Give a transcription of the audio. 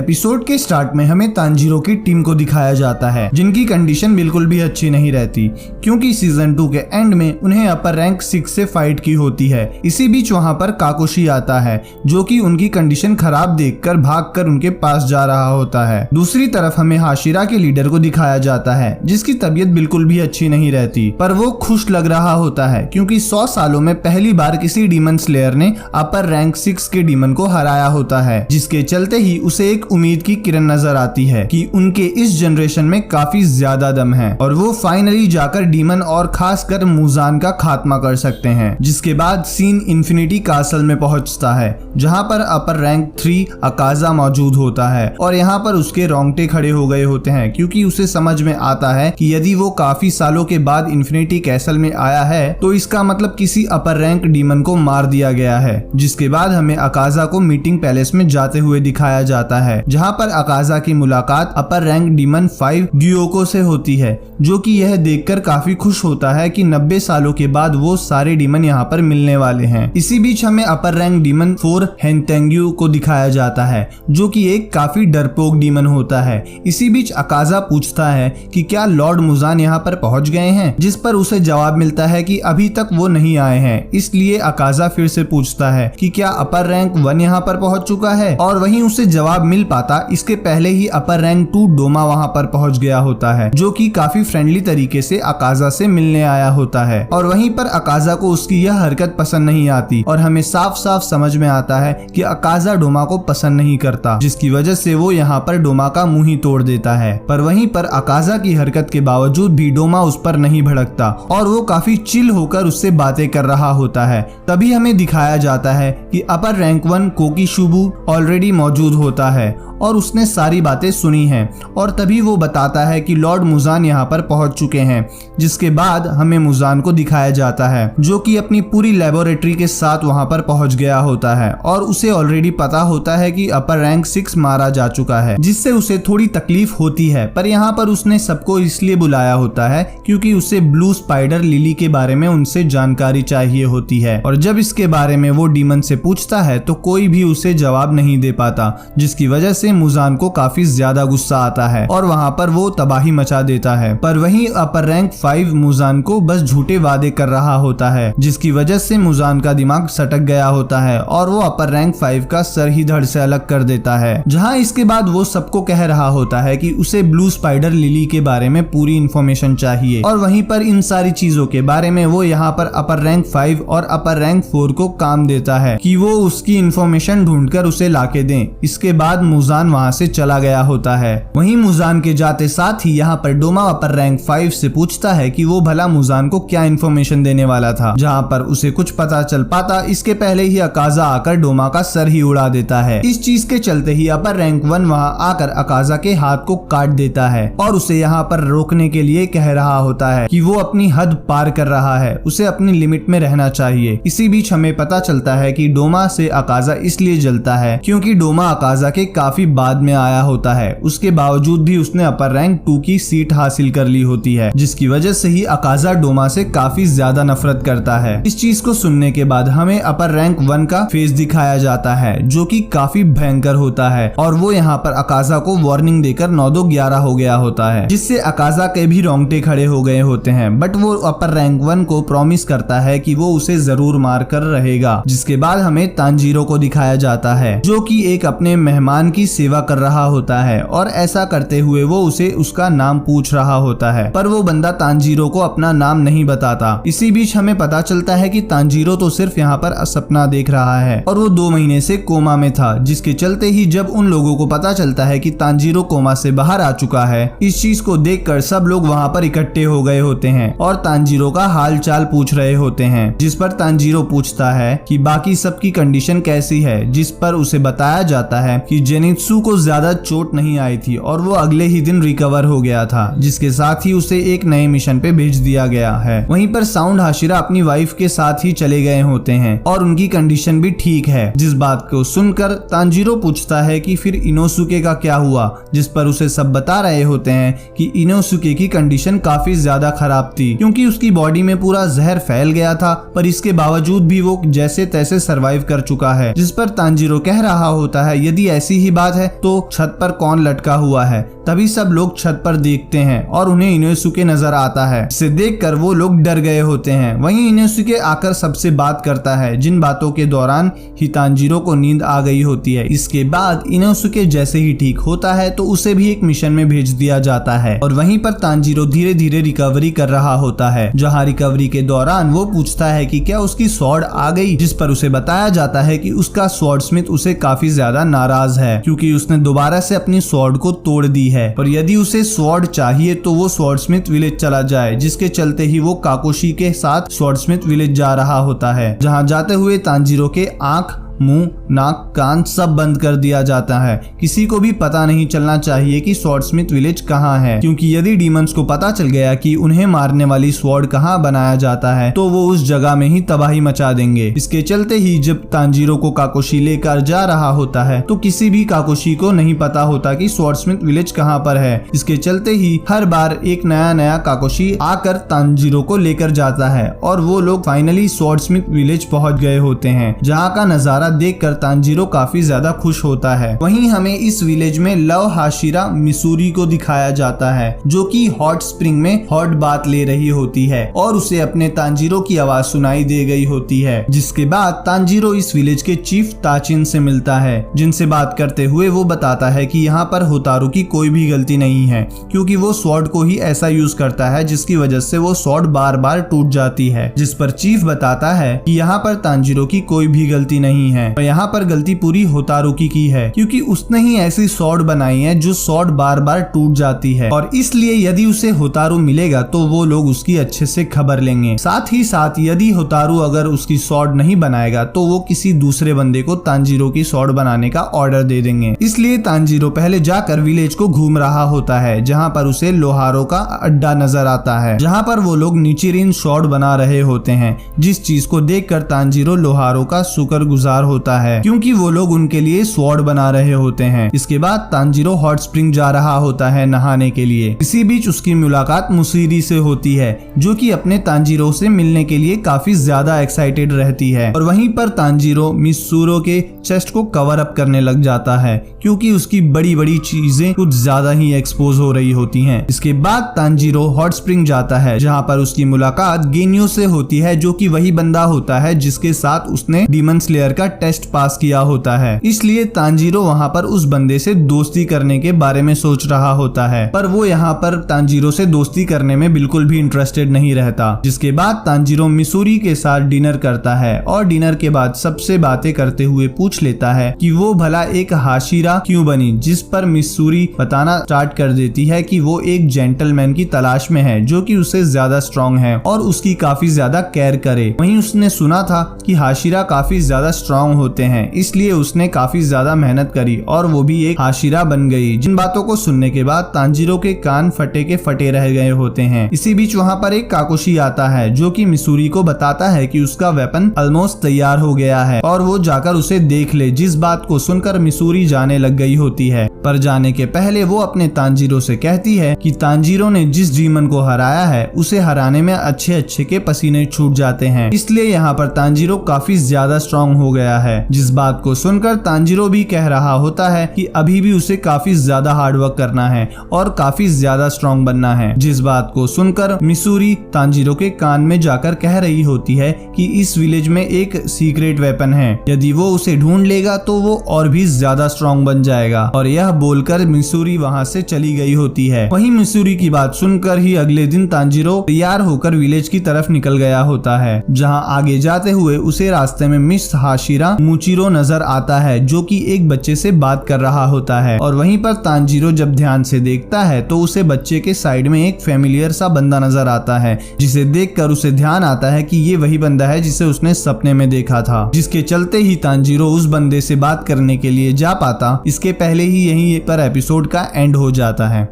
Episode के start में हमें तांजीरो की टीम को दिखाया जाता है, जिनकी कंडीशन बिल्कुल भी अच्छी नहीं रहती, क्योंकि सीजन 2 के एंड में उन्हें अपर रैंक 6 से फाइट की होती है। इसी बीच वहां पर काकोशी आता है, जो कि उनकी कंडीशन खराब देखकर भागकर उनके पास जा रहा होता है। दूसरी तरफ हमें हाशिरा के लीडर को दिखाया जाता है, जिसकी तबीयत बिल्कुल भी अच्छी नहीं रहती, पर वो खुश लग रहा होता है क्योंकि 100 सालों में पहली बार किसी डीमन स्लेयर ने अपर रैंक 6 के डीमन को हराया होता है, जिसके चलते ही उसे एक उम्मीद की किरण नजर आती है कि उनके इस जनरेशन में काफी ज्यादा दम है और वो फाइनली जाकर डीमन और खासकर मुजान का खात्मा कर सकते हैं। जिसके बाद सीन इन्फिनिटी कासल में पहुंचता है, जहां पर अपर रैंक 3 अकाजा मौजूद होता है और यहाँ पर उसके रोंगटे खड़े हो गए होते हैं, क्योंकि उसे समझ में आता है कि यदि वो काफी सालों के बाद इन्फिनिटी कैसल में आया है तो इसका मतलब किसी अपर रैंक डीमन को मार दिया गया है। जिसके बाद हमें अकाजा को मीटिंग पैलेस में जाते हुए दिखाया जाता है, जहाँ पर अकाजा की मुलाकात अपर रैंक डीमन 5 ग्योको से होती है, जो कि यह देखकर काफी खुश होता है कि 90 सालों के बाद वो सारे डीमन यहाँ पर मिलने वाले हैं। इसी बीच हमें अपर रैंक डीमन 4 हेंतेंग्यू को दिखाया जाता है, जो कि एक काफी डरपोक डीमन होता है। इसी बीच अकाजा पूछता है कि क्या लॉर्ड मुजान यहाँ पर पहुंच गए हैं, जिस पर उसे जवाब मिलता है कि अभी तक वो नहीं आए हैं। इसलिए अकाजा फिर से पूछता है कि क्या अपर रैंक 1 यहाँ पर पहुंच चुका है, और वहीं उसे जवाब मिल पाता इसके पहले ही अपर रैंक 2 डोमा वहाँ पर पहुंच गया होता है, जो कि काफी फ्रेंडली तरीके से अकाजा से मिलने आया होता है। और वहीं पर अकाजा को उसकी यह हरकत पसंद नहीं आती और हमें साफ साफ समझ में आता है कि अकाजा डोमा को पसंद नहीं करता, जिसकी वजह से वो यहाँ पर डोमा का मुंह ही तोड़ देता है। पर वहीं पर अकाजा की हरकत के बावजूद भी डोमा उस पर नहीं भड़कता और वो काफी चिल होकर उससे बातें कर रहा होता है। तभी हमें दिखाया जाता है कि अपर रैंक 1 कोकीशुबु ऑलरेडी मौजूद होता है और उसने सारी बातें सुनी हैं, और तभी वो बताता है कि लॉर्ड मुजान यहाँ पर पहुंच चुके हैं। जिसके बाद हमें मुजान को दिखाया जाता है, जो कि अपनी पूरी लेबोरेटरी के साथ वहाँ पर पहुंच गया होता है और उसे ऑलरेडी पता होता है कि अपर रैंक 6 मारा जा चुका है, जिससे उसे थोड़ी तकलीफ होती है। पर यहाँ पर उसने सबको इसलिए बुलाया होता है क्योंकि उसे ब्लू स्पाइडर लिली के बारे में उनसे जानकारी चाहिए होती है, और जब इसके बारे में वो डीमन से पूछता है तो कोई भी उसे जवाब नहीं दे पाता, जिसकी वजह से मुजान को काफी ज्यादा गुस्सा आता है और वहाँ पर वो तबाही मचा देता है। पर वहीं अपर रैंक 5 मुजान को बस झूठे वादे कर रहा होता है, जिसकी वजह से मुजान का दिमाग सटक गया होता है और वो अपर रैंक 5 का सर ही धड़ से अलग कर देता है। जहाँ इसके बाद वो सबको कह रहा होता है कि उसे ब्लू स्पाइडर लिली के बारे में पूरी इंफॉर्मेशन चाहिए, और वहीं पर इन सारी चीजों के बारे में वो यहाँ पर अपर रैंक 5 और अपर रैंक 4 को काम देता है कि वो उसकी इंफॉर्मेशन ढूंढकर उसे लाके दें। इसके बाद मुजान वहाँ से चला गया होता है। वहीं मुजान के जाते साथ ही यहाँ पर डोमा अपर रैंक 5 से पूछता है कि वो भला मुजान को क्या इंफॉर्मेशन देने वाला था, जहाँ पर उसे कुछ पता चल पाता इसके पहले ही अकाजा आकर डोमा का सर ही उड़ा देता है। इस चीज के चलते ही अपर रैंक 1 वहाँ आकर अकाजा के हाथ को काट देता है और उसे यहाँ पर रोकने के लिए कह रहा होता है कि वो अपनी हद पार कर रहा है, उसे अपनी लिमिट में रहना चाहिए। इसी बीच हमें पता चलता है कि डोमा से अकाजा इसलिए जलता है क्योंकि डोमा अकाजा के काफी बाद में आया होता है। उसके बावजूद भी उसने अपर रैंक 2 की सीट हासिल कर ली होती है, जिसकी वजह से ही अकाजा डोमा से काफी ज्यादा नफरत करता है। इस चीज को सुनने के बाद हमें अपर रैंक 1 का फेस दिखाया जाता है, जो कि काफी भयंकर होता है, और वो यहाँ पर अकाजा को वार्निंग देकर 9-2-11 हो गया होता है, जिससे अकाजा के भी रोंगटे खड़े हो गए होते हैं। बट वो अपर रैंक 1 को प्रॉमिस करता है कि वो उसे जरूर मार कर रहेगा। जिसके बाद हमें तांजीरो को दिखाया जाता है, जो कि एक अपने मेहमान की सेवा कर रहा होता है, और ऐसा करते हुए वो उसे उसका नाम पूछ रहा होता है, पर वो बंदा तांजीरो को अपना नाम नहीं बताता। इसी बीच हमें पता चलता है कि तांजीरो तो सिर्फ यहाँ पर सपना देख रहा है और वो 2 महीने से कोमा में था, जिसके चलते ही जब उन लोगों को पता चलता है कि तांजीरो कोमा से बाहर आ चुका है, इस चीज को देखकर सब लोग वहाँ पर इकट्ठे हो गए होते हैं और तांजीरो का हाल चाल पूछ रहे होते हैं। जिस पर तांजीरो पूछता है कि बाकी सबकी कंडीशन कैसी है, जिस पर उसे बताया जाता है कि जेनित्सु को ज्यादा चोट नहीं आई थी और वो अगले ही दिन रिकवर हो गया था, जिसके साथ ही उसे एक नए मिशन पे भेज दिया गया है। वहीं पर साउंड हाशिरा अपनी वाइफ के साथ ही चले गए होते हैं और उनकी कंडीशन भी ठीक है। जिस बात को सुनकर तांजीरो पूछता है कि फिर इनोसुके का क्या हुआ, जिस पर उसे सब बता रहे होते हैं कि इनोसुके की कंडीशन काफी ज्यादा खराब थी, क्योंकि उसकी बॉडी में पूरा जहर फैल गया था, पर इसके बावजूद भी वो जैसे तैसे सरवाइव कर चुका है। जिस पर तांजीरो कह रहा होता है यदि ऐसी ही की बात है तो छत पर कौन लटका हुआ है। तभी सब लोग छत पर देखते हैं और उन्हें इनोसुके नजर आता है। इसे देखकर वो लोग डर गए होते हैं। वहीं इनोसुके आकर सबसे बात करता है, जिन बातों के दौरान ही तांजीरो को नींद आ गई होती है। इसके बाद इनोसुके जैसे ही ठीक होता है तो उसे भी एक मिशन में भेज दिया जाता है और वहीं पर तांजीरो धीरे धीरे रिकवरी कर रहा होता है। जहाँ रिकवरी के दौरान वो पूछता है कि क्या उसकी स्वॉर्ड आ गई, जिस पर उसे बताया जाता है कि उसका स्वॉर्ड स्मिथ उसे काफी ज्यादा नाराज है क्योंकि उसने दोबारा से अपनी स्वॉर्ड को तोड़ दी है और यदि उसे स्वॉर्ड चाहिए तो वो स्वॉर्ड स्मिथ विलेज चला जाए, जिसके चलते ही वो काकोशी के साथ स्वॉर्ड स्मिथ विलेज जा रहा होता है। जहाँ जाते हुए तांजीरो के आंख, मुंह, नाक, कान सब बंद कर दिया जाता है। किसी को भी पता नहीं चलना चाहिए कि स्वॉर्ड स्मिथ विलेज कहाँ है, क्योंकि यदि डीमंस को पता चल गया कि उन्हें मारने वाली स्वॉर्ड कहाँ बनाया जाता है तो वो उस जगह में ही तबाही मचा देंगे। इसके चलते ही जब तांजीरो को काकोशी लेकर जा रहा होता है तो किसी भी काकोशी को नहीं पता होता कि स्वॉर्ड स्मिथ विलेज कहाँ पर है। इसके चलते ही हर बार एक नया काकोशी आकर तांजीरो को लेकर जाता है और वो लोग फाइनली स्वॉर्ड स्मिथ विलेज पहुंच गए होते हैं, जहाँ का नजारा देखकर तांजीरो काफी ज्यादा खुश होता है। वहीं हमें इस विलेज में लव हाशिरा मिसूरी को दिखाया जाता है, जो कि हॉट स्प्रिंग में हॉट बात ले रही होती है और उसे अपने तांजीरो की आवाज सुनाई दे गई होती है। जिसके बाद तांजीरो इस विलेज के चीफ ताचिन से मिलता है, जिनसे बात करते हुए वो बताता है कि यहाँ पर होतारू की कोई भी गलती नहीं है, क्योंकि वो स्वॉर्ड को ही ऐसा यूज करता है जिसकी वजह से वो स्वॉर्ड बार बार टूट जाती है। जिस पर चीफ बताता है कि यहाँ पर तांजीरो की कोई भी गलती नहीं है, और यहाँ पर गलती पूरी होतारू की है, क्योंकि उसने ही ऐसी स्वॉर्ड बनाई है जो स्वॉर्ड बार बार टूट जाती है और इसलिए यदि उसे होतारू मिलेगा तो वो लोग उसकी अच्छे से खबर लेंगे। साथ ही साथ यदि होतारू अगर उसकी स्वॉर्ड नहीं बनाएगा तो वो किसी दूसरे बंदे को तांजीरो की स्वॉर्ड बनाने का ऑर्डर दे देंगे। इसलिए तांजीरो पहले जाकर विलेज को घूम रहा होता है, जहाँ पर उसे लोहारों का अड्डा नजर आता है, जहाँ पर वो लोग निचिरिन स्वॉर्ड बना रहे होते हैं। जिस चीज को देखकर तांजीरो लोहारों का शुक्रगुजार होता है, क्योंकि वो लोग उनके लिए स्वॉर्ड बना रहे होते हैं। इसके बाद तांजीरो हॉट स्प्रिंग जा रहा होता है नहाने के लिए। इसी बीच उसकी मुलाकात मुसीरी से होती है, जो कि अपने तांजीरो से मिलने के लिए काफी ज्यादा एक्साइटेड रहती है और वहीं पर तांजीरो मिसूरो के चेस्ट को कवर अप करने लग जाता है, क्योंकि उसकी बड़ी बड़ी चीजें कुछ ज्यादा ही एक्सपोज हो रही होती हैं। इसके बाद तांजीरो हॉट स्प्रिंग जाता है, जहाँ पर उसकी मुलाकात गेनियो से होती है, जो कि वही बंदा होता है जिसके साथ उसने डीमन स्लेयर का टेस्ट पास किया होता है। इसलिए तांजीरो वहाँ पर उस बंदे से दोस्ती करने के बारे में सोच रहा होता है, पर वो यहाँ पर तांजीरो से दोस्ती करने में बिल्कुल भी इंटरेस्टेड नहीं रहता। जिसके बाद तांजीरो मिसूरी के साथ डिनर करता है और डिनर के बाद सबसे बातें करते हुए पूछ लेता है कि वो भला एक हाशिरा क्यों बनी, जिस पर मिसूरी बताना स्टार्ट कर देती है कि वो एक जेंटलमैन की तलाश में है जो कि उससे ज्यादा स्ट्रॉन्ग है और उसकी काफी ज्यादा केयर करे। वहीं उसने सुना था कि हाशिरा काफी ज्यादा स्ट्रॉन्ग होते हैं, इसलिए उसने काफी ज्यादा मेहनत करी और वो भी एक हाशिरा बन गई। जिन बातों को सुनने के बाद तांजीरो के कान फटे के फटे रह गए होते हैं। इसी बीच वहाँ पर एक काकोशी आता है, जो कि मिसूरी को बताता है कि उसका वेपन ऑलमोस्ट तैयार हो गया है और वो जाकर उसे देख ले। जिस बात को सुनकर मिसूरी जाने लग गई होती है, पर जाने के पहले वो अपने तांजीरो से कहती है कि तांजीरो ने जिस डीमन को हराया है उसे हराने में अच्छे के पसीने छूट जाते हैं, इसलिए यहाँ पर तांजीरो काफी ज्यादा स्ट्रॉन्ग हो गया है। जिस बात को सुनकर तांजीरो भी कह रहा होता है कि अभी भी उसे काफी ज्यादा हार्डवर्क करना है और काफी ज्यादा स्ट्रॉन्ग बनना है। जिस बात को सुनकर मिसूरी तांजीरो के कान में जाकर कह रही होती है कि इस विलेज में एक सीक्रेट वेपन है, यदि वो उसे ढूंढ लेगा तो वो और भी ज्यादा स्ट्रॉन्ग बन जाएगा। और यह बोलकर मिसूरी वहाँ से चली गई होती है। वहीं मिसूरी की बात सुनकर ही अगले दिन तांजीरो तैयार होकर विलेज की तरफ निकल गया होता है, जहाँ आगे जाते हुए उसे रास्ते में मिस हाशिरा मुचिरो नजर आता है, जो कि एक बच्चे से बात कर रहा होता है। और वहीं पर तांजीरो जब ध्यान से देखता है तो उसे बच्चे के साइड में एक फेमिलियर सा बंदा नजर आता है, जिसे देखकर उसे ध्यान आता है कि ये वही बंदा है जिसे उसने सपने में देखा था। जिसके चलते ही तांजीरो उस बंदे से बात करने के लिए जा पाता। इसके पहले ही यहीं पर एपिसोड का एंड हो जाता है।